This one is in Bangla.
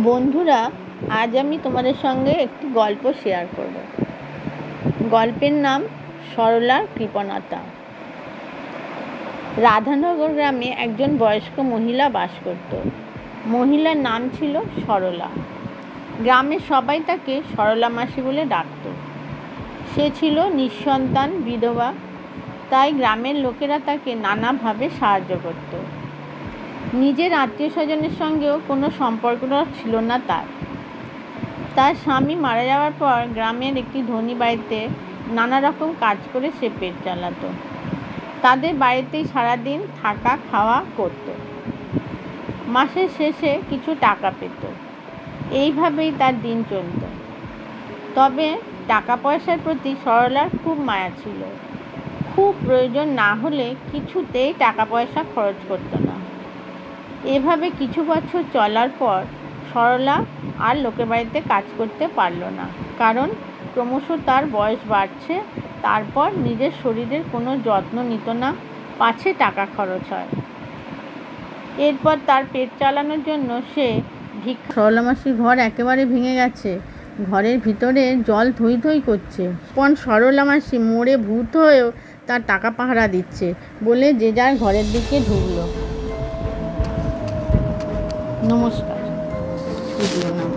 বন্ধুরা, আজ আমি তোমাদের সঙ্গে একটি গল্প শেয়ার করব। গল্পের নাম সরলার কৃপণতা। রাধানগর গ্রামে একজন বয়স্ক মহিলা বাস করত। মহিলার নাম ছিল সরলা। গ্রামের সবাই তাকে সরলা মাসি বলে ডাকত। সে ছিল নিঃসন্তান বিধবা, তাই গ্রামের লোকেরা তাকে নানাভাবে সাহায্য করত। নিজের আত্মীয় স্বজনের সঙ্গেও কোনো সম্পর্ক ছিল না তার স্বামী মারা যাওয়ার পর গ্রামের একটি ধনী বাড়িতে নানা রকম কাজ করে সে পেট চালাতো। তাদের বাড়িতেই সারাদিন থাকা খাওয়া করত। মাসের শেষে কিছু টাকা পেত। এইভাবেই তার দিন চলত। তবে টাকা পয়সার প্রতি সরলার খুব মায়া ছিল। খুব প্রয়োজন না হলে কিছুতেই টাকা পয়সা খরচ করত না। এভাবে কিছু বছর চলার পর সরলা আর লোকের বাড়িতে কাজ করতে পারল না, কারণ ক্রমশ তার বয়স বাড়ছে। তারপর নিজের শরীরের কোনো যত্ন নিত না, পাছে টাকা খরচ হয়। এরপর তার পেট চালানোর জন্য সে সরলা মাসির ঘর একেবারে ভেঙে গেছে। ঘরের ভিতরে জল থই থই করছে। কোন সরলা মাসি মরে ভূত হয়েও তার টাকা পাহারা দিচ্ছে বলে যে যার ঘরের দিকে ঢুকলো। নমস্কার। ভিডিও নাম